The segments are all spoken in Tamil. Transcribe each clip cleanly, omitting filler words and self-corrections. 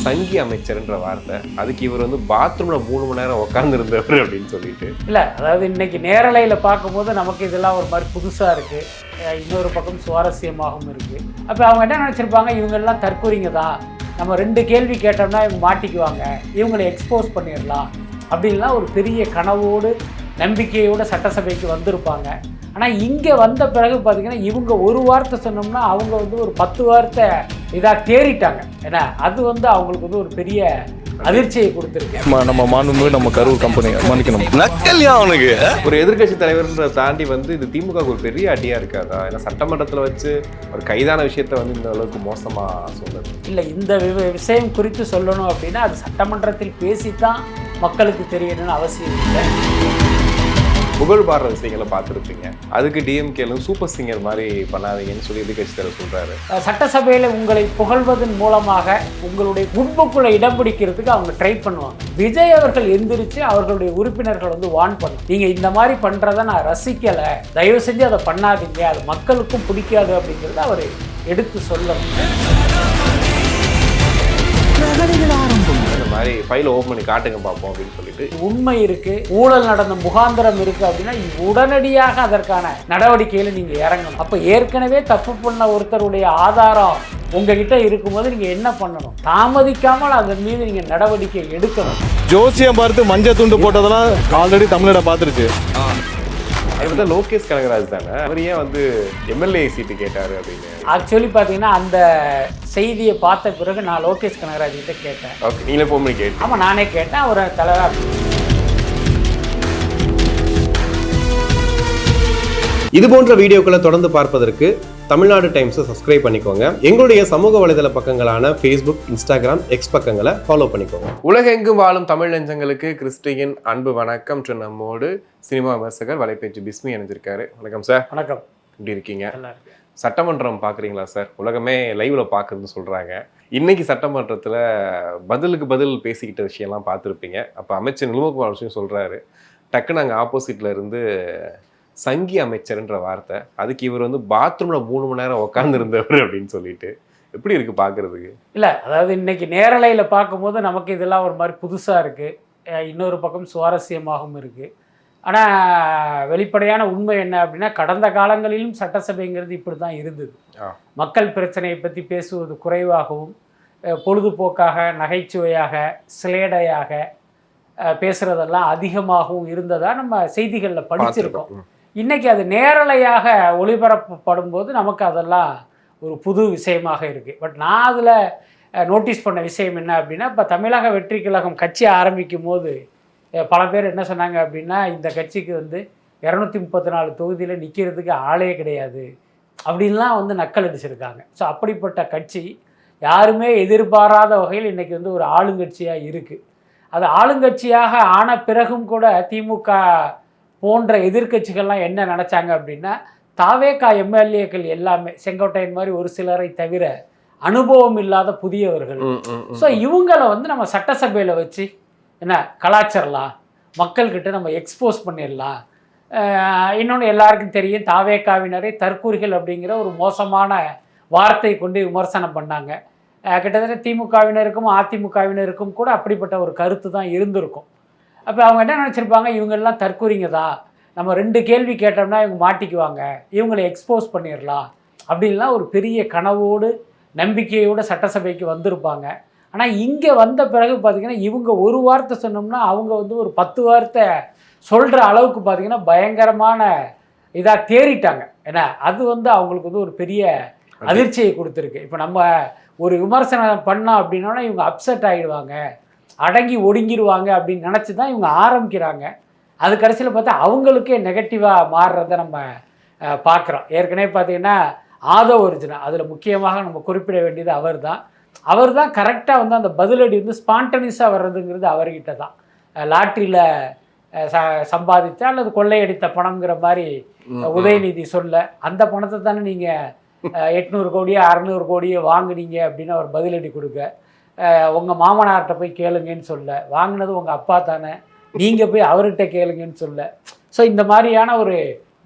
சங்கி அமைச்சர்ன்ற வார்த்தை, அதுக்கு இவர் வந்து பாத்ரூம்ல 3 மணி நேரம் உட்காந்துருந்தவர் அப்படின்னு சொல்லிட்டு. இல்லை, அதாவது இன்னைக்கு நேரலையில் பார்க்கும்போது நமக்கு இதெல்லாம் ஒரு மாதிரி புதுசாக இருக்குது, இன்னொரு பக்கம் சுவாரஸ்யமாகவும் இருக்குது. அப்போ அவங்க என்ன நினச்சிருப்பாங்க, இவங்கெல்லாம் தற்கொலைங்க தான், நம்ம 2 கேள்வி கேட்டோம்னா இவங்க மாட்டிக்குவாங்க, இவங்களை எக்ஸ்போஸ் பண்ணிடலாம் அப்படின்லாம் ஒரு பெரிய கனவோடு நம்பிக்கையோடு சட்டசபைக்கு வந்திருப்பாங்க. ஆனால் இங்கே வந்த பிறகு பார்த்தீங்கன்னா இவங்க ஒரு வார்த்தை சொன்னோம்னா அவங்க வந்து ஒரு 10 வார்த்தை இதாக தேறிட்டாங்க. ஏன்னா அது வந்து அவங்களுக்கு வந்து ஒரு பெரிய அதிர்ச்சியை கொடுத்துருக்கு. நம்ம மாண்புமிகு நம்ம கரூர் கம்பெனி மன்னிக்கணும், நக்கல்யா அவனுக்கு. ஒரு எதிர்க்கட்சி தலைவர்ன்ற தாண்டி வந்து இது திமுக ஒரு பெரிய அடியாக இருக்காதா? ஏன்னா சட்டமன்றத்தில் வச்சு ஒரு கைதான விஷயத்த வந்து இந்த அளவுக்கு மோசமாக சொல்லுது. இல்லை, இந்த விஷயம் குறித்து சொல்லணும் அப்படின்னா அது சட்டமன்றத்தில் பேசித்தான் மக்களுக்கு தெரியணும்னு அவசியம் இல்லை. புகழ் பாடுற விஷயங்களை பார்த்துருப்பீங்க, அதுக்கு டிஎம்கேலும் சூப்பர் சிங்கர் மாதிரி பண்ணாதீங்கன்னு சொல்லி எதிர்க்கட்சி தலைவர் சொல்கிறாரு. சட்டசபையில் உங்களை புகழ்வதன் மூலமாக உங்களுடைய குடும்பக்குள்ள இடம் பிடிக்கிறதுக்கு அவங்க ட்ரை பண்ணுவாங்க. விஜய் அவர்கள் எந்திரிச்சு அவர்களுடைய உறுப்பினர்கள் வந்து வான் பண்ணும், நீங்கள் இந்த மாதிரி பண்ணுறதை நான் ரசிக்கலை, தயவு செஞ்சு அதை பண்ணாதீங்க, அது மக்களுக்கும் பிடிக்காது அப்படிங்கிறத அவர் எடுத்து சொல்லணும். இந்த மாதிரி ஃபைல் ஓப்பன் பண்ணி காட்டுங்க பார்ப்போம் அப்படின்னு சொல்லிட்டு. உண்மை இருக்கு, ஊழல் நடந்த முகாந்திரம் இருக்கு அப்படின்னா உடனடியாக அதற்கான நடவடிக்கையில நீங்க இறங்கணும். அப்ப ஏற்கனவே தப்பு பண்ண ஒருத்தருடைய ஆதாரம் உங்ககிட்ட இருக்கும்போது நீங்க என்ன பண்ணணும், தாமதிக்காமல் அதன் மீது நீங்க நடவடிக்கை எடுக்கணும். ஜோசியம் பார்த்து மஞ்சள் துண்டு போட்டதெல்லாம் ஆல்ரெடி தமிழோட பார்த்துருச்சு. அது லோகேஷ் கனகராஜ் தானே, அவர் ஏன் வந்து எம்எல்ஏ சீட்டு கேட்டாரு அப்படின்னு. ஆக்சுவலி பார்த்தீங்கன்னா அந்த செய்தியை பார்த்த பிறகு நான் லோகேஷ் கனகராஜ் கிட்ட கேட்டேன். ஓகே, நீங்களே ஃபோன் பண்ணி கேட்டேன். ஆமாம், நானே கேட்டேன். அவர் தலைவர். இது போன்ற வீடியோக்களை தொடர்ந்து பார்ப்பதற்கு தமிழ்நாடு டைம்ஸை சப்ஸ்கிரைப் பண்ணிக்கோங்க. எங்களுடைய சமூக வலைதள பக்கங்களான ஃபேஸ்புக், இன்ஸ்டாகிராம், எக்ஸ் பக்கங்களை ஃபாலோ பண்ணிக்கோங்க. உலகெங்கும் வாழும் தமிழ் நெஞ்சங்களுக்கு கிறிஸ்டியின் அன்பு வணக்கம். நம்மோடு சினிமா விமர்சகர் வலைப்பேச்சு பிஸ்மி இணைஞ்சிருக்காரு. வணக்கம் சார். வணக்கம். எப்படி இருக்கீங்க? சட்டமன்றம் பார்க்குறீங்களா சார்? உலகமே லைவ்ல பார்க்குறதுன்னு சொல்கிறாங்க. இன்னைக்கு சட்டமன்றத்தில் பதிலுக்கு பதில் பேசிக்கிட்ட விஷயம்லாம் பார்த்துருப்பீங்க. அப்போ அமைச்சர் நிலுமகுமார் விஷயம் சொல்கிறாரு, டக்குன்னு அங்கே ஆப்போசிட்டில் இருந்து சங்கி அமைச்சர்ன்ற வார்த்தை, அதுக்கு இவர் வந்து பாத்ரூமில் 3 மணி நேரம் உட்காந்துருந்தவர் அப்படின்னு சொல்லிட்டு. எப்படி இருக்குது பார்க்குறதுக்கு? இல்லை, அதாவது இன்னைக்கு நேரலையில் பார்க்கும்போது நமக்கு இதெல்லாம் ஒரு மாதிரி புதுசாக இருக்குது, இன்னொரு பக்கம் சுவாரஸ்யமாகவும் இருக்குது. ஆனால் வெளிப்படையான உண்மை என்ன அப்படின்னா கடந்த காலங்களிலும் சட்டசபைங்கிறது இப்படி தான் இருந்தது. மக்கள் பிரச்சனையை பற்றி பேசுவது குறைவாகவும், பொழுதுபோக்காக, நகைச்சுவையாக, சிலேடையாக பேசுகிறதெல்லாம் அதிகமாகவும் இருந்ததாக நம்ம செய்திகளில் படிச்சிருக்கோம். இன்றைக்கி அது நேரலையாக ஒளிபரப்பப்படும் போது நமக்கு அதெல்லாம் ஒரு புது விஷயமாக இருக்குது. பட் நான் அதில் நோட்டீஸ் பண்ண விஷயம் என்ன அப்படின்னா, இப்போ தமிழக வெற்றி கழகம் கட்சி ஆரம்பிக்கும் போது பல பேர் என்ன சொன்னாங்க அப்படின்னா, இந்த கட்சிக்கு வந்து 234 தொகுதியில் நிற்கிறதுக்கு ஆளே கிடையாது அப்படின்லாம் வந்து நக்கல் அடிச்சிருக்காங்க. ஸோ அப்படிப்பட்ட கட்சி யாருமே எதிர்பாராத வகையில் இன்றைக்கி வந்து ஒரு ஆளுங்கட்சியாக இருக்குது. அது ஆளுங்கட்சியாக ஆன பிறகும் கூட திமுக போன்ற எதிர்க்கட்சிகள்லாம் என்ன நினச்சாங்க அப்படின்னா, தாவேகா எம்எல்ஏக்கள் எல்லாமே செங்கோட்டையன் மாதிரி ஒரு சிலரை தவிர அனுபவம் இல்லாத புதியவர்கள். ஸோ இவங்களை வந்து நம்ம சட்டசபையில் வச்சு என்ன கலாச்சாரலாம், மக்கள்கிட்ட நம்ம எக்ஸ்போஸ் பண்ணிடலாம். இன்னொன்று எல்லாருக்கும் தெரியும், தாவேகாவினரை தற்கூரிகள் அப்படிங்கிற ஒரு மோசமான வார்த்தை கொண்டு விமர்சனம் பண்ணாங்க. கிட்டத்தட்ட திமுகவினருக்கும் அதிமுகவினருக்கும் கூட அப்படிப்பட்ட ஒரு கருத்து தான் இருந்திருக்கும். அப்போ அவங்க என்ன நினச்சிருப்பாங்க, இவங்கெல்லாம் தற்கூரிங்க தான், நம்ம 2 கேள்வி கேட்டோம்னா இவங்க மாட்டிக்குவாங்க, இவங்களை எக்ஸ்போஸ் பண்ணிடலாம் அப்படின்லாம் ஒரு பெரிய கனவோடு நம்பிக்கையோடு சட்டசபைக்கு வந்திருப்பாங்க. ஆனால் இங்கே வந்த பிறகு பார்த்திங்கன்னா இவங்க ஒரு வார்த்தை சொன்னோம்னா அவங்க வந்து ஒரு 10 வார்த்தை சொல்கிற அளவுக்கு பார்த்திங்கன்னா பயங்கரமான இதாக தேறிட்டாங்க. ஏன்னா அது வந்து அவங்களுக்கு வந்து ஒரு பெரிய அதிர்ச்சியை கொடுத்துருக்கு. இப்போ நம்ம ஒரு விமர்சனம் பண்ணோம் அப்படின்னா இவங்க அப்செட் ஆகிடுவாங்க, அடங்கி ஒடுங்கிடுவாங்க அப்படின்னு நினச்சி தான் இவங்க ஆரம்பிக்கிறாங்க. அது கடைசியில் பார்த்தா அவங்களுக்கே நெகட்டிவாக மாறுறத நம்ம பார்க்குறோம். ஏற்கனவே பார்த்திங்கன்னா ஆதவ ஒரிஜினா, அதில் முக்கியமாக நம்ம குறிப்பிட வேண்டியது அவர் தான் கரெக்டாக வந்து அந்த பதிலடி வந்து ஸ்பான்டனிஸாக வர்றதுங்கிறது அவர்கிட்ட தான். லாட்ரியில் சம்பாதித்த அல்லது கொள்ளையடித்த பணம்ங்கிற மாதிரி உதயநிதி சொல்ல, அந்த பணத்தை தானே நீங்கள் 800 கோடியோ 600 கோடியோ வாங்குனீங்க அப்படின்னு அவர் பதிலடி கொடுக்க, உங்கள் மாமனார்கிட்ட போய் கேளுங்கன்னு சொல்ல, வாங்கினது உங்கள் அப்பா தானே, நீங்கள் போய் அவர்கிட்ட கேளுங்கன்னு சொல்ல. ஸோ இந்த மாதிரியான ஒரு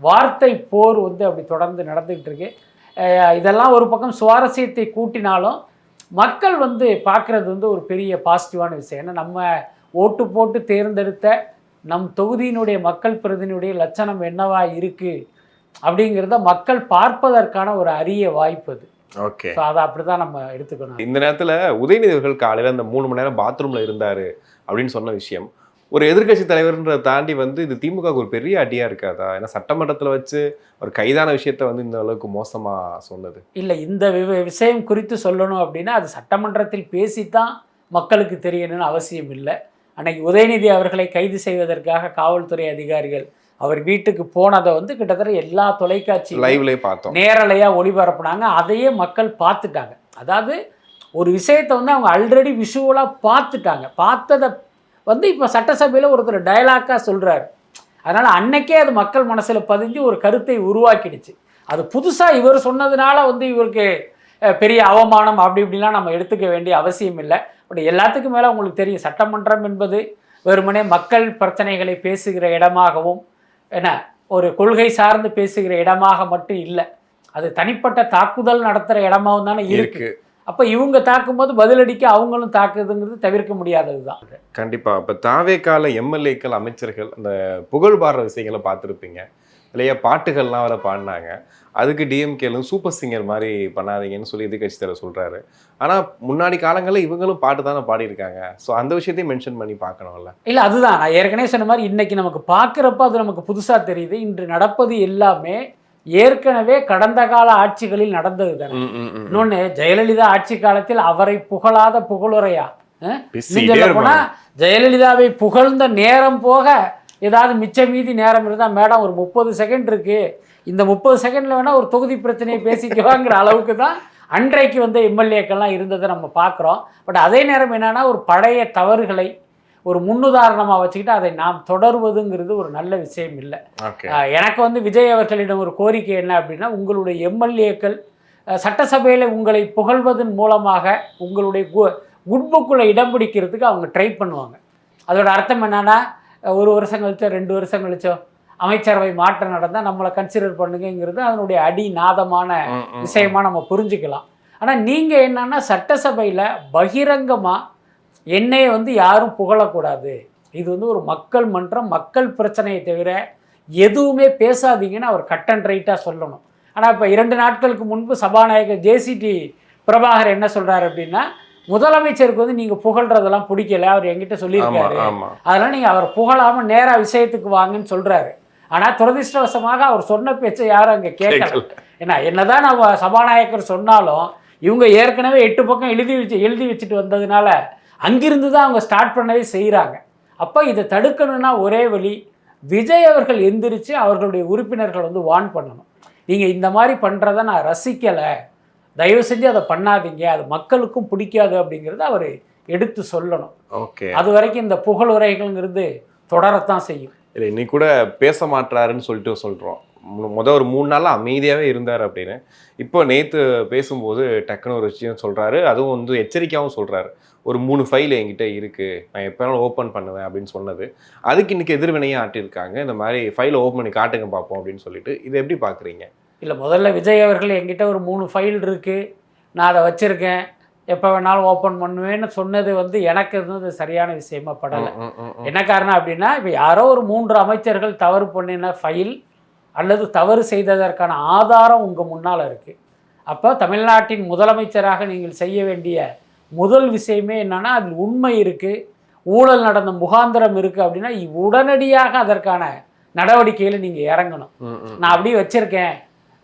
வார்த்தை போர் வந்து அப்படி தொடர்ந்து நடந்துக்கிட்டு இருக்கு. இதெல்லாம் ஒரு பக்கம் சுவாரஸ்யத்தை கூட்டினாலும் மக்கள் வந்து பார்க்குறது வந்து ஒரு பெரிய பாசிட்டிவான விஷயம். ஏன்னா நம்ம ஓட்டு போட்டு தேர்ந்தெடுத்த நம் தொகுதியினுடைய மக்கள் பிரதிநிதியுடைய லட்சணம் என்னவா இருக்குது அப்படிங்கிறத மக்கள் பார்ப்பதற்கான ஒரு அரிய வாய்ப்பு அது. ஓகே, ஸோ அதை அப்படி தான் நம்ம எடுத்துக்கணும். இந்த நேரத்தில் உதயநிதி அவர்கள் காலையில் அந்த 3 மணி நேரம் பாத்ரூமில் இருந்தார் அப்படின்னு சொன்ன விஷயம் ஒரு எதிர்க்கட்சி தலைவர்ன்றதை தாண்டி வந்து இது திமுகவுக்கு ஒரு பெரிய அடியாக இருக்காதா? ஏன்னா சட்டமன்றத்தில் வச்சு ஒரு கைதான விஷயத்த வந்து இந்த அளவுக்கு மோசமாக சொன்னது இல்லை, இந்த விஷயம் குறித்து சொல்லணும் அப்படின்னா அது சட்டமன்றத்தில் பேசித்தான் மக்களுக்கு தெரியணும்னு அவசியம் இல்லை. அன்னைக்கு உதயநிதி அவர்களை கைது செய்வதற்காக காவல்துறை அதிகாரிகள் அவர் வீட்டுக்கு போனதை வந்து கிட்டத்தட்ட எல்லா தொலைக்காட்சி லைவ்லேயே பார்த்தோம், நேரலையாக ஒளிபரப்புனாங்க. அதையே மக்கள் பார்த்துட்டாங்க. அதாவது ஒரு விஷயத்தை வந்து அவங்க ஆல்ரெடி விஷுவலாக பார்த்துட்டாங்க. பார்த்ததை வந்து இப்போ சட்டசபையில் ஒருத்தர் டயலாக்காக சொல்கிறாரு. அதனால் அன்னைக்கே அது மக்கள் மனசில் பதிஞ்சு ஒரு கருத்தை உருவாக்கிடுச்சு. அது புதுசாக இவர் சொன்னதுனால வந்து இவருக்கு பெரிய அவமானம் அப்படி இப்படிலாம் நம்ம எடுத்துக்க வேண்டிய அவசியம் இல்லை. பட் எல்லாத்துக்கும் மேலே உங்களுக்கு தெரியும், சட்டமன்றம் என்பது வெறுமனே மக்கள் பிரச்சனைகளை பேசுகிற இடமாகவும் என்ன ஒரு கொள்கை சார்ந்து பேசுகிற இடமாக மட்டும் இல்லை, அது தனிப்பட்ட தாக்குதல் நடத்துகிற இடமாகவும் தானே இருக்கு. அப்போ இவங்க தாக்கும்போது பதிலடிக்க அவங்களும் தாக்குதுங்கிறது தவிர்க்க முடியாதது தான். கண்டிப்பாக. இப்போ தாவேக்கால எம்எல்ஏக்கள் அமைச்சர்கள் அந்த புகழ் பாடுற விஷயங்களை பார்த்துருப்பீங்க இல்லையா? பாட்டுகள்லாம் அவரை பாடினாங்க. அதுக்கு டிஎம்கேலும் சூப்பர் சிங்கர் மாதிரி பண்ணாதீங்கன்னு சொல்லி எதிர்கட்சி தலைவர் சொல்கிறாரு. ஆனால் முன்னாடி காலங்களில் இவங்களும் பாட்டு தானே பாடியிருக்காங்க. ஸோ அந்த விஷயத்தையும் மென்ஷன் பண்ணி பார்க்கணும்ல. இல்லை, அதுதான் நான் ஏற்கனவே சொன்ன மாதிரி இன்றைக்கி நமக்கு பார்க்குறப்ப அது நமக்கு புதுசாக தெரியுது. இன்று நடப்பது எல்லாமே ஏற்கனவே கடந்த கால ஆட்சிகளில் நடந்தது தானே. இன்னொன்று, ஜெயலலிதா ஆட்சி காலத்தில் அவரை புகழாத புகழுரையா போனா ஜெயலலிதாவை புகழ்ந்த நேரம் போக ஏதாவது மிச்ச மீதி நேரம் இருந்தால் மேடம் ஒரு 30 செகண்ட் இருக்குது, இந்த 30 செகண்டில் வேணால் ஒரு தொகுதி பிரச்சனையை பேசிக்குவாங்கிற அளவுக்கு தான் அன்றைக்கு வந்து எம்எல்ஏக்கள்லாம் இருந்ததை நம்ம பார்க்குறோம். பட் அதே நேரம் என்னென்னா ஒரு பழைய தவறுகளை ஒரு முன்னுதாரணமாக வச்சுக்கிட்டு அதை நாம் தொடர்வதுங்கிறது ஒரு நல்ல விஷயம் இல்லை. எனக்கு வந்து விஜய் அவர்களிடம் ஒரு கோரிக்கை என்ன அப்படின்னா, உங்களுடைய எம்எல்ஏக்கள் சட்டசபையில் உங்களை புகழ்வதன் மூலமாக உங்களுடைய குட்புக்குள்ளே இடம் பிடிக்கிறதுக்கு அவங்க ட்ரை பண்ணுவாங்க. அதோட அர்த்தம் என்னென்னா, 1 வருஷம் கழிச்சோ 2 வருஷம் கழிச்சோ அமைச்சரவை மாற்றம் நடந்தால் நம்மளை கன்சிடர் பண்ணுங்கிறது அதனுடைய அடிநாதமான விஷயமாக நம்ம புரிஞ்சுக்கலாம். ஆனால் நீங்கள் என்னன்னா சட்டசபையில் பகிரங்கமாக என்னையை வந்து யாரும் புகழக்கூடாது, இது வந்து ஒரு மக்கள் மன்றம், மக்கள் பிரச்சனையை தவிர எதுவுமே பேசாதீங்கன்னு அவர் கட் அண்ட் ரைட்டாக சொல்லணும். ஆனால் இப்போ 2 நாட்களுக்கு முன்பு சபாநாயகர் ஜேசிடி பிரபாகர் என்ன சொல்கிறார் அப்படின்னா, முதலமைச்சருக்கு வந்து நீங்கள் புகழ்றதெல்லாம் பிடிக்கல, அவர் என்கிட்ட சொல்லியிருக்காரு, அதனால் நீங்கள் அவர் புகழாமல் நேராக விஷயத்துக்கு வாங்கன்னு சொல்கிறாரு. ஆனால் துரதிருஷ்டவசமாக அவர் சொன்ன பேச்சை யாரும் அங்கே கேட்கல. ஏன்னா என்னதான் நம்ம சபாநாயகர் சொன்னாலும் இவங்க ஏற்கனவே 8 பக்கம் எழுதி வச்சுட்டு வந்ததுனால அங்கிருந்து தான் அவங்க ஸ்டார்ட் பண்ணவே செய்கிறாங்க. அப்போ இதை தடுக்கணும்னா ஒரே வழி, விஜய் அவர்கள் எந்திரிச்சு அவர்களுடைய உறுப்பினர்கள் வந்து வார்ன் பண்ணணும். நீங்கள் இந்த மாதிரி பண்ணுறதை நான் ரசிக்கலை, தயவு செஞ்சு அதை பண்ணாதீங்க, அது மக்களுக்கும் பிடிக்காது அப்படிங்கிறத அவர் எடுத்து சொல்லணும். ஓகே, அது வரைக்கும் இந்த புகழ் உரைகள்ங்கிறது தொடரத்தான் செய்யும். இல்லை, இன்னைக்கு கூட பேச மாட்டாருன்னு சொல்லிட்டு சொல்கிறோம். ஒரு 3 நாளாக அமைதியாகவே இருந்தார் அப்படின்னு. இப்போ நேற்று பேசும்போது டக்குன்னு ஒரு விஷயம் சொல்கிறாரு, அதுவும் வந்து எச்சரிக்கையாகவும் சொல்கிறாரு. ஒரு 3 ஃபைல் என்கிட்ட இருக்குது, நான் எப்போ வேணாலும் ஓப்பன் பண்ணுவேன் அப்படின்னு சொன்னது. அதுக்கு இன்றைக்கி எதிர்வினையாக ஆட்டியிருக்காங்க. இந்த மாதிரி ஃபைலை ஓப்பன் பண்ணி காட்டுங்க பார்ப்போம் அப்படின்னு சொல்லிட்டு. இதை எப்படி பார்க்குறீங்க? இல்லை, முதல்ல விஜய் அவர்கள் என்கிட்ட ஒரு 3 ஃபைல் இருக்குது, நான் அதை வச்சுருக்கேன், எப்போ வேணாலும் ஓப்பன் பண்ணுவேன்னு சொன்னது வந்து எனக்கு இருந்தது சரியான விஷயமா படலை. என்ன காரணம் அப்படின்னா, இப்போ யாரோ ஒரு 3 அமைச்சர்கள் தவறு பண்ணின ஃபைல் அல்லது தவறு செய்ததற்கான ஆதாரம் உங்கள் முன்னால் இருக்குது. அப்போ தமிழ்நாட்டின் முதலமைச்சராக நீங்கள் செய்ய வேண்டிய முதல் விஷயமே என்னென்னா, அதில் உண்மை இருக்குது, ஊழல் நடந்த முகாந்திரம் இருக்குது அப்படின்னா உடனடியாக அதற்கான நடவடிக்கையில் நீங்கள் இறங்கணும். நான் அப்படியே வச்சுருக்கேன்,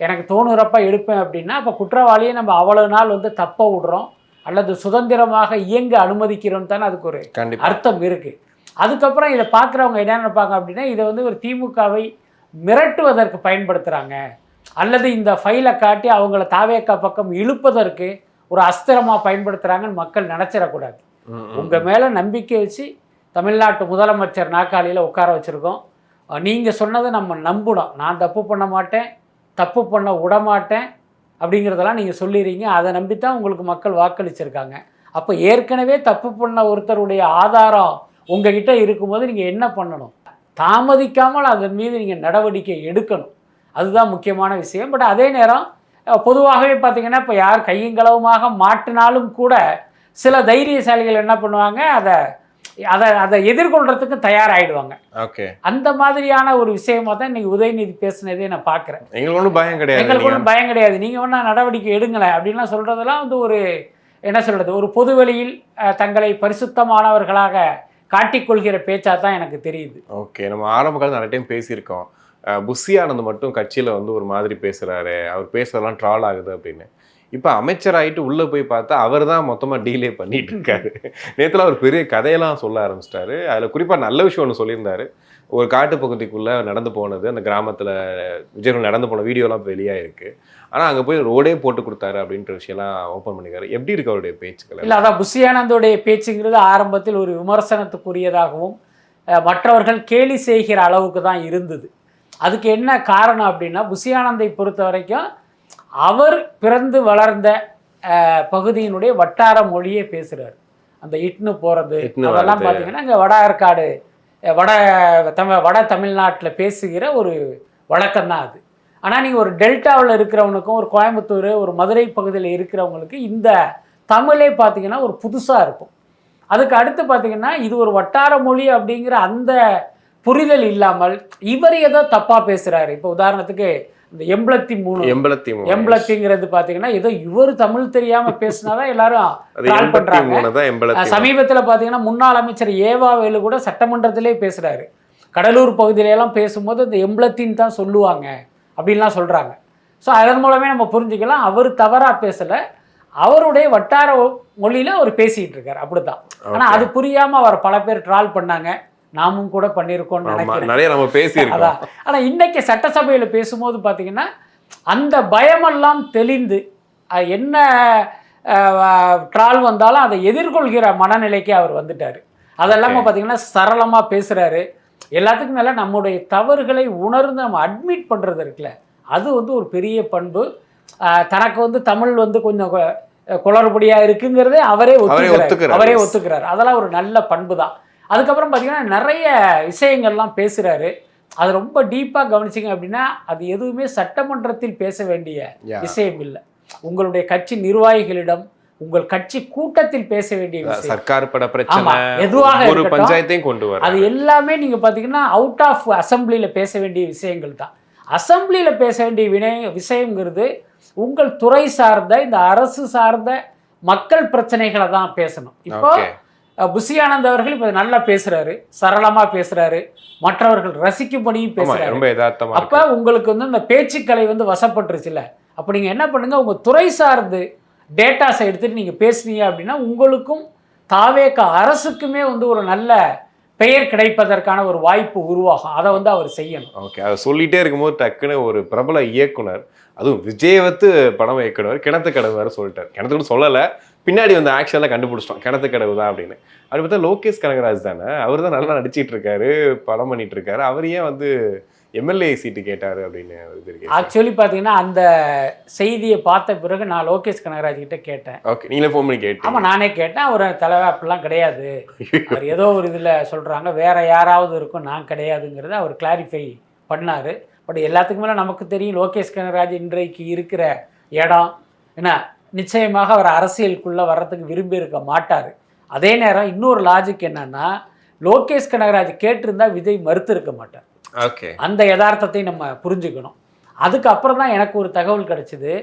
எனக்கு தோணுறப்ப எடுப்பேன் அப்படின்னா அப்போ குற்றவாளியை நம்ம அவ்வளோ நாள் வந்து தப்ப விடுறோம் அல்லது சுதந்திரமாக இயங்க அனுமதிக்கிறோம் தானே அதுக்கு ஒரு அர்த்தம் இருக்குது. அதுக்கப்புறம் இதை பார்க்குறவங்க என்ன நினைப்பாங்க அப்படின்னா, இதை வந்து ஒரு திமுகவை மிரட்டுவதற்கு பயன்படுத்துகிறாங்க அல்லது இந்த ஃபைலை காட்டி அவங்கள தாவேக்கா பக்கம் இழுப்பதற்கு ஒரு அஸ்திரமாக பயன்படுத்துகிறாங்கன்னு மக்கள் நினச்சிடக்கூடாது. உங்கள் மேலே நம்பிக்கை வச்சு தமிழ்நாட்டு முதலமைச்சர் நாற்காலியில் உட்கார வச்சுருக்கோம். நீங்கள் சொன்னதை நம்ம நம்பணும். நான் தப்பு பண்ண மாட்டேன், தப்பு பண்ண விடமாட்டேன் அப்படிங்கிறதெல்லாம் நீங்கள் சொல்லிடுறீங்க. அதை நம்பித்தான் உங்களுக்கு மக்கள் வாக்களிச்சிருக்காங்க. அப்போ ஏற்கனவே தப்பு பண்ண ஒருத்தருடைய ஆதாரம் உங்ககிட்ட இருக்கும்போது நீங்கள் என்ன பண்ணணும்? தாமதிக்காமல் அதன் மீது நீங்கள் நடவடிக்கை எடுக்கணும். அதுதான் முக்கியமான விஷயம். பட் அதே நேரம் பொதுவாகவே பார்த்தீங்கன்னா இப்போ யார் கையங்களவுமாக மாட்டினாலும் கூட சில தைரியசாலிகள் என்ன பண்ணுவாங்க, அதை அதை அதை எதிர்கொள்றதுக்கு தயாராகிடுவாங்க. ஓகே, அந்த மாதிரியான ஒரு விஷயமா தான் இன்னைக்கு உதயநிதி பேசுனதே நான் பார்க்குறேன். எங்களுக்கு ஒன்றும் பயம் கிடையாது, எங்களுக்கு ஒன்றும் பயம் கிடையாது, நீங்கள் ஒன்றா நடவடிக்கை எடுங்களேன் அப்படின்லாம் சொல்கிறதெல்லாம் வந்து ஒரு என்ன சொல்கிறது, ஒரு பொதுவெளியில் தங்களை பரிசுத்தமானவர்களாக காட்டிக்கொள்கிற பேச்சாக தான் எனக்கு தெரியுது. ஓகே, நம்ம ஆரம்ப காலத்தில் நிறைய டைம் பேசியிருக்கோம். புஷி ஆனந்த் மட்டும் கட்சியில் வந்து ஒரு மாதிரி பேசுகிறாரு, அவர் பேசுறதெல்லாம் ட்ரால் ஆகுது அப்படின்னு. இப்போ அமைச்சராகிட்டு உள்ளே போய் பார்த்தா அவர் தான் மொத்தமாக டீலே பண்ணிட்டு இருக்காரு. நேற்றுல அவர் பெரிய கதையெல்லாம் சொல்ல ஆரம்பிச்சிட்டாரு. அதில் குறிப்பாக நல்ல விஷயம் ஒன்று சொல்லியிருந்தாரு. ஒரு காட்டு பகுதிக்குள்ளே நடந்து போனது, அந்த கிராமத்தில் விஜய் நடந்து போன வீடியோலாம் இப்போ வெளியாயிருக்கு. ஆனால் அங்கே போய் ரோடே போட்டு கொடுத்தாரு அப்படின்ற விஷயம்லாம் ஓப்பன் பண்ணிக்காரு. எப்படி இருக்கு அவருடைய பேச்சுக்கள்? இல்லை, அதான் புஷி ஆனந்தோடைய பேச்சுங்கிறது ஆரம்பத்தில் ஒரு விமர்சனத்துக்குரியதாகவும் மற்றவர்கள் கேலி செய்கிற அளவுக்கு தான் இருந்தது. அதுக்கு என்ன காரணம் அப்படின்னா, புஷி ஆனந்தை பொறுத்த வரைக்கும் அவர் பிறந்து வளர்ந்த பகுதியினுடைய வட்டார மொழியே பேசுகிறார். அந்த இட்னு போகிறது அதெல்லாம் பார்த்தீங்கன்னா இங்கே வட ஆற்காடு வட தமிழ்நாட்டில் பேசுகிற ஒரு வழக்கம்தான் அது. ஆனால் நீங்கள் ஒரு டெல்டாவில் இருக்கிறவனுக்கும், ஒரு கோயம்புத்தூர், ஒரு மதுரை பகுதியில் இருக்கிறவங்களுக்கு இந்த தமிழே பார்த்தீங்கன்னா ஒரு புதுசாக இருக்கும். அதுக்கு அடுத்து பார்த்தீங்கன்னா இது ஒரு வட்டார மொழி அப்படிங்கிற அந்த புரிதல் இல்லாமல் இவர் ஏதோ தப்பாக பேசுகிறாரு. இப்போ உதாரணத்துக்கு இந்த 83 பார்த்தீங்கன்னா ஏதோ இவர் தமிழ் தெரியாமல் பேசினாதான் எல்லாரும் ட்ரால் பண்ணுறாங்க. சமீபத்தில் பார்த்தீங்கன்னா முன்னாள் அமைச்சர் ஏவாவேலு கூட சட்டமன்றத்திலே பேசுகிறாரு. கடலூர் பகுதியிலெல்லாம் பேசும்போது இந்த 83 தான் சொல்லுவாங்க அப்படின்லாம் சொல்கிறாங்க. ஸோ அதன் மூலமே நம்ம புரிஞ்சுக்கலாம் அவர் தவறாக பேசலை, அவருடைய வட்டார மொழியில் அவர் பேசிகிட்டு இருக்கார், அப்படி தான். ஆனால் அது புரியாமல் அவர் பல பேர் ட்ரால் பண்ணாங்க, நாமும் கூட பண்ணியிருக்கோம்னு நினைக்கிறேன், நிறைய நம்ம பேசியிருக்கோம். ஆனால் இன்னைக்கு சட்டசபையில் பேசும்போது பார்த்தீங்கன்னா அந்த பயமெல்லாம் தெளிந்து என்ன ட்ரால் வந்தாலும் அதை எதிர்கொள்கிற மனநிலைக்கு அவர் வந்துட்டார். அதெல்லாமல் பார்த்தீங்கன்னா சரளமாக பேசுகிறாரு. எல்லாத்துக்கும் மேலே நம்முடைய தவறுகளை உணர்ந்து நம்ம அட்மிட் பண்ணுறது இருக்குல்ல, அது வந்து ஒரு பெரிய பண்பு. தனக்கு வந்து தமிழ் வந்து கொஞ்சம் குளறுபடியாக இருக்குங்கிறதே அவரே ஒத்துக்கிறார். அதெல்லாம் ஒரு நல்ல பண்பு தான். அதுக்கப்புறம் பார்த்தீங்கன்னா நிறைய விஷயங்கள்லாம் பேசுகிறாரு. அது ரொம்ப டீப்பாக கவனிச்சிங்க அப்படின்னா அது எதுவுமே சட்டமன்றத்தில் பேச வேண்டிய விஷயம் இல்லை. உங்களுடைய கட்சி நிர்வாகிகளிடம், உங்கள் கட்சி கூட்டத்தில் பேச வேண்டிய விஷயம். சர்க்கார் பட பிரச்சனை எதுவாக ஒரு பஞ்சாயத்தையும் கொண்டு வர, அது எல்லாமே நீங்கள் பார்த்தீங்கன்னா அவுட் ஆஃப் அசம்பிளியில் பேச வேண்டிய விஷயங்கள் தான். அசம்பிளியில் பேச வேண்டிய விஷயங்கிறது உங்கள் துறை சார்ந்த, இந்த அரசு சார்ந்த மக்கள் பிரச்சனைகளை தான் பேசணும். இப்போ புஷி ஆனந்த் அவர்கள் இப்போ நல்லா பேசுறாரு, சரளமா பேசுறாரு, மற்றவர்கள் ரசிக்கும்படியும் பேசுறாரு. அப்ப உங்களுக்கு வந்து இந்த பேச்சுக்களை வந்து வசப்பட்டுருச்சுல, அப்ப நீங்க என்ன பண்ணுங்க, உங்க துறை சார்ந்து டேட்டாஸை எடுத்துட்டு நீங்க பேசுனீங்க அப்படின்னா உங்களுக்கும் தாவேக அரசுக்குமே வந்து ஒரு நல்ல பெயர் கிடைப்பதற்கான ஒரு வாய்ப்பு உருவாகும். அதை வந்து அவர் செய்யணும். ஓகே, அதை சொல்லிட்டே இருக்கும்போது டக்குன்னு ஒரு பிரபல இயக்குனர், அதுவும் விஜயவத்து படம் இயக்குனர் கிணத்துக்கடவு வேறு சொல்லிட்டார். கிணத்துக்கு சொல்லலை, பின்னாடி வந்து ஆக்ஷன்லாம் கண்டுபிடிச்சிட்டோம் கிணத்துக்கடவு தான் அப்படின்னு. அப்படி பார்த்தா லோகேஷ் கனகராஜ் தானே, அவர் தான் நல்லா நடிச்சிட்டு இருக்காரு, படம் பண்ணிட்டு இருக்காரு, அவர் ஏன் வந்து எம்எல்ஏ சீட்டு கேட்டார் அப்படின்னு. ஆக்சுவலி பார்த்தீங்கன்னா அந்த செய்தியை பார்த்த பிறகு நான் லோகேஷ் கனகராஜ் கிட்ட கேட்டேன். ஓகே, நீங்களே ஃபோன் பண்ணி கேட்டேன்? ஆமாம், நானே கேட்டேன். அவர் தலைவர் அப்படிலாம் கிடையாது, அவர் ஏதோ ஒரு இதில் சொல்கிறாங்க, வேற யாராவது இருக்கும், நான் கிடையாதுங்கிறத அவர் கிளாரிஃபை பண்ணார். பட் எல்லாத்துக்கு மேலே நமக்கு தெரியும் லோகேஷ் கனகராஜ் இன்றைக்கு இருக்கிற இடம் என்ன, நிச்சயமாக அவர் அரசியலுக்குள்ளே வர்றதுக்கு விரும்பி இருக்க மாட்டார். அதே நேரம் இன்னொரு லாஜிக் என்னன்னா, லோகேஷ் கனகராஜ் கேட்டிருந்தா விஜய் மறுத்து இருக்க மாட்டார். ஓகே, அந்த யதார்த்தத்தை நம்ம புரிஞ்சுக்கணும். அதுக்கப்புறம் தான் எனக்கு ஒரு தகவல் கிடைச்சிது,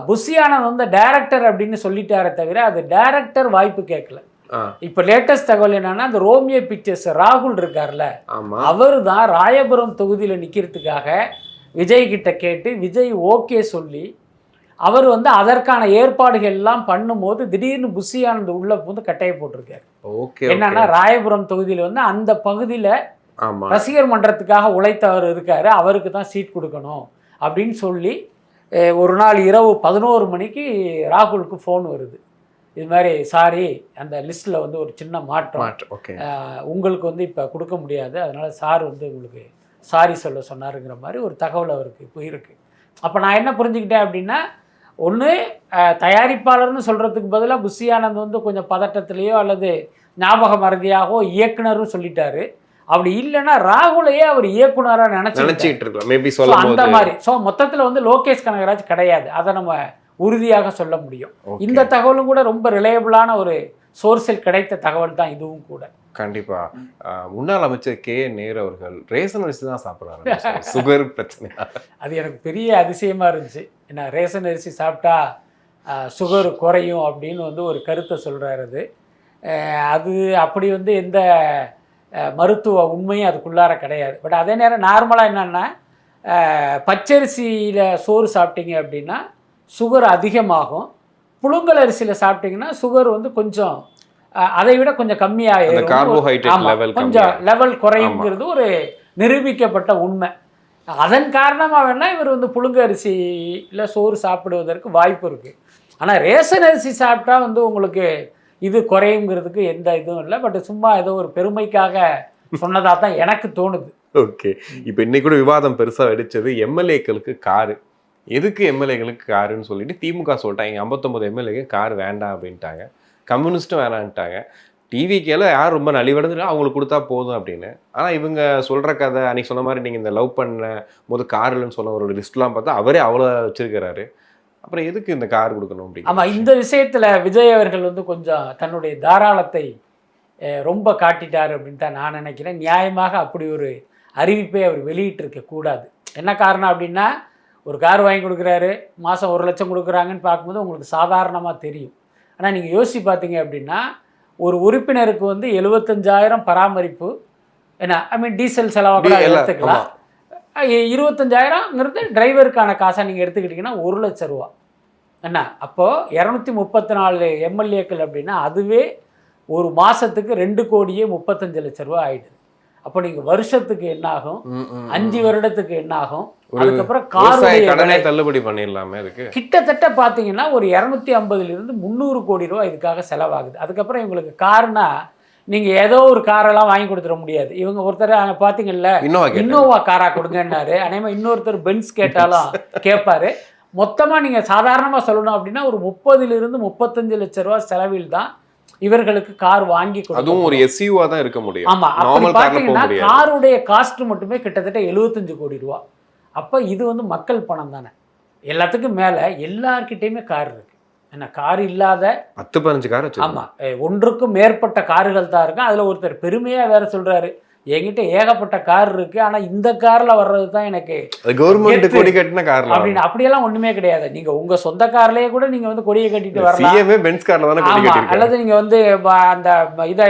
புஷி ஆனந்த் வந்து டைரக்டர் அப்படின்னு சொல்லிட்டாரே தவிர அது டைரக்டர் வாய்ப்பு கேட்கல. இப்போ லேட்டஸ்ட் தகவல் என்னன்னா, அந்த ரோமியோ பிக்சர்ஸ் ராகுல் இருக்கார்ல, அவர் தான் ராயபுரம் தொகுதியில் நிற்கிறதுக்காக விஜய் கிட்ட கேட்டு விஜய் ஓகே சொல்லி அவர் வந்து அதற்கான ஏற்பாடுகள் எல்லாம் பண்ணும்போது திடீர்னு புஷி ஆனந்த் உள்ள வந்து கட்டையை போட்டிருக்காரு. என்னன்னா, ராயபுரம் தொகுதியில் வந்து அந்த பகுதியில் ரசிகர் மன்றத்துக்காக உழைத்தவர் இருக்காரு, அவருக்கு தான் சீட் கொடுக்கணும் அப்படின்னு சொல்லி ஒரு நாள் இரவு 11 மணிக்கு ராகுலுக்கு ஃபோன் வருது. இது மாதிரி சாரி, அந்த லிஸ்ட்டில் வந்து ஒரு சின்ன மாற்றம், உங்களுக்கு வந்து இப்போ கொடுக்க முடியாது, அதனால் சார் வந்து உங்களுக்கு சாரி சொல்ல சொன்னாருங்கிற மாதிரி ஒரு தகவல் அவருக்கு போயிருக்கு. அப்போ நான் என்ன புரிஞ்சுக்கிட்டேன் அப்படின்னா, ஒன்று தயாரிப்பாளர்னு சொல்கிறதுக்கு பதிலாக புஷி ஆனந்த் வந்து கொஞ்சம் பதட்டத்திலேயோ அல்லது ஞாபக மறதியாகவோ இயக்குனரும் சொல்லிட்டாரு. அப்படி இல்லைன்னா ராகுலையே அவர் இயக்குனராக நினைச்சிட்டு இருக்கலாம் மேபி ஸோ சொல்லும் அந்த போது. மாதிரி. ஸோ மொத்தத்தில் வந்து லோகேஷ் கனகராஜ் கிடையாது, அதை நம்ம உறுதியாக சொல்ல முடியும். இந்த தகவலும் கூட ரொம்ப ரிலையபிளான ஒரு சோர்ஸில் கிடைத்த தகவல் தான் இதுவும் கூட. கண்டிப்பா. முன்னாள் அமைச்சர் KN நேரு அவர்கள் ரேஷன் அரிசி தான் சாப்பிட்றாங்க சுகர் பிரச்சனை. அது எனக்கு பெரிய அதிசயமாக இருந்துச்சு. ஏன்னா ரேஷன் அரிசி சாப்பிட்டா சுகர் குறையும் அப்படின்னு வந்து ஒரு கருத்தை சொல்கிறாரு. அது அப்படி வந்து எந்த மருத்துவ உண்மையும் அதுக்குள்ளார கிடையாது. பட் அதே நேரம் நார்மலாக என்னென்னா பச்சரிசியில் சோறு சாப்பிட்டீங்க அப்படின்னா சுகர் அதிகமாகும், புழுங்கல் அரிசியில் சாப்பிட்டீங்கன்னா சுகர் வந்து கொஞ்சம் அதை விட கொஞ்சம் கம்மியாகிடும், கொஞ்சம் லெவல் குறையுங்கிறது ஒரு நிரூபிக்கப்பட்ட உண்மை. அதன் காரணமாக வேணால் இவர் வந்து புழுங்க அரிசியில் சோறு சாப்பிடுவதற்கு வாய்ப்பு இருக்குது. ஆனால் ரேஷன் அரிசி சாப்பிட்டா வந்து உங்களுக்கு இது குறையுங்கிறதுக்கு எந்த இதுவும் இல்லை. பட் சும்மா ஏதோ ஒரு பெருமைக்காக சொன்னதாக தான் எனக்கு தோணுது. ஓகே, இப்போ இன்னைக்கு கூட விவாதம் பெருசாக வெடிச்சது எம்எல்ஏக்களுக்கு காரு. எதுக்கு எம்எல்ஏக்களுக்கு காருன்னு சொல்லிட்டு திமுக சொல்லிட்டாங்க 59 எம்எல்ஏக்கு கார் வேண்டாம் அப்படின்ட்டாங்க, கம்யூனிஸ்ட்டும் வேணான்ட்டாங்க. டிவிக்கேல யார் ரொம்ப நலிவடைஞ்சிடும் அவங்களுக்கு கொடுத்தா போதும் அப்படின்னு. ஆனால் இவங்க சொல்கிற கதை அன்றைக்கி சொன்ன மாதிரி நீங்கள் இந்த லவ் பண்ண போது கார் இல்லைன்னு சொன்ன ஒரு லிஸ்ட்லாம் பார்த்தா அவரே அவ்வளோ வச்சிருக்கிறாரு. அப்புறம் எதுக்கு இந்த கார் கொடுக்கணும் அப்படின்னு. ஆமாம், இந்த விஷயத்தில் விஜய் அவர்கள் வந்து கொஞ்சம் தன்னுடைய தாராளத்தை ரொம்ப காட்டிட்டார் அப்படின்னு தான் நான் நினைக்கிறேன். நியாயமாக அப்படி ஒரு அறிவிப்பை அவர் வெளியிட்டிருக்க கூடாது. என்ன காரணம் அப்படின்னா, ஒரு கார் வாங்கி கொடுக்குறாரு, மாதம் 1 லட்சம் கொடுக்குறாங்கன்னு பார்க்கும்போது உங்களுக்கு சாதாரணமாக தெரியும். ஆனால் நீங்கள் யோசிச்சு பார்த்தீங்க அப்படின்னா ஒரு உறுப்பினருக்கு வந்து 75,000 பராமரிப்பு, என்ன டீசல் செலவாக எடுத்துக்கலாம். 25,000ங்கிறது டிரைவருக்கான காசாக நீங்கள் எடுத்துக்கிட்டிங்கன்னா 1 லட்ச ரூபா. என்ன அப்போது 234 எம்எல்ஏக்கள் அப்படின்னா அதுவே ஒரு மாதத்துக்கு 2,35,00,000 ஆகிடுது. அப்போ நீங்கள் வருஷத்துக்கு என்ன ஆகும், 5 வருடத்துக்கு என்ன ஆகும், அதுக்கப்புறம் கடனை தள்ளுபடி பண்ணிடலாமே. அதுக்கு கிட்டத்தட்ட பார்த்தீங்கன்னா ஒரு 250 300 கோடி ரூபா இதுக்காக செலவாகுது. அதுக்கப்புறம் இவங்களுக்கு கார்னா நீங்கள் ஏதோ ஒரு காரெல்லாம் வாங்கி கொடுத்துட முடியாது. இவங்க ஒருத்தர் பார்த்தீங்கல்ல இன்னோவா காராக கொடுங்கன்னாரு, அதேமாதிரி இன்னொருத்தர் பென்ஸ் கேட்டாலும் கேட்பாரு. மொத்தமாக நீங்கள் சாதாரணமாக சொல்லணும் அப்படின்னா ஒரு 30 - 35 லட்ச ரூபா செலவில் தான் இவர்களுக்கு கார் வாங்கி கொடுக்கும். அதுவும் ஒரு எஸ்யூவா தான் இருக்க முடியும். ஆமா, அப்படி பார்த்தீங்கன்னா காருடைய காஸ்ட் மட்டுமே கிட்டத்தட்ட 75 கோடி ரூபா. அப்போ இது வந்து மக்கள் பணம் தானே. எல்லாத்துக்கும் மேலே எல்லார்கிட்டையுமே கார் இருக்கு. என்ன கார் இல்லாத 10-15 கார். ஆமாம், 1க்கும் மேற்பட்ட கார்கள் தான் இருக்கு. அதில் ஒருத்தர் பெருமையாக வேற சொல்றாரு, என்கிட்ட ஏகப்பட்ட கார் இருக்கு, ஆனால் இந்த காரில் வர்றது தான் எனக்கு கவர்மெண்ட் கொடி கட்டின கார் அப்படின்னு. அப்படியெல்லாம் ஒன்றுமே கிடையாது. நீங்கள் உங்கள் சொந்த கார்லேயே கூட நீங்கள் வந்து கொடியை கட்டிட்டு வரலாம். பென்ஸ் கார்ல தானே கொடி கட்டிருக்காங்க. அல்லது நீங்கள் வந்து அந்த இதை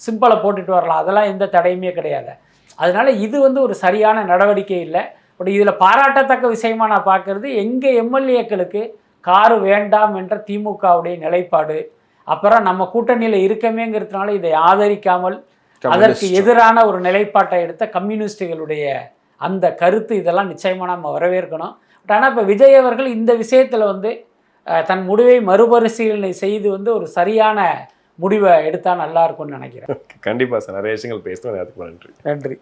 சிம்பிளை போட்டுட்டு வரலாம். அதெல்லாம் எந்த தடையுமே கிடையாது. அதனால இது வந்து ஒரு சரியான நடவடிக்கை இல்லை. பட் இதில் பாராட்டத்தக்க விஷயமா நான் பார்க்கறது, எங்கள் எம்எல்ஏக்களுக்கு காரு வேண்டாம் என்ற திமுகவுடைய நிலைப்பாடு, அப்புறம் நம்ம கூட்டணியில் இருக்கமேங்கிறதுனால இதை ஆதரிக்காமல் அதற்கு எதிரான ஒரு நிலைப்பாட்டை எடுத்த கம்யூனிஸ்டுகளுடைய அந்த கருத்து, இதெல்லாம் நிச்சயமாக நம்ம வரவேற்கணும். பட் ஆனால் இப்போ விஜய் அவர்கள் இந்த விஷயத்தில் வந்து தன் முடிவை மறுபரிசீலனை செய்து வந்து ஒரு சரியான முடிவை எடுத்தால் நல்லா இருக்கும்னு நினைக்கிறேன். கண்டிப்பாக சார், நிறைய விஷயங்கள் பேசணும். அதுக்கு நன்றி.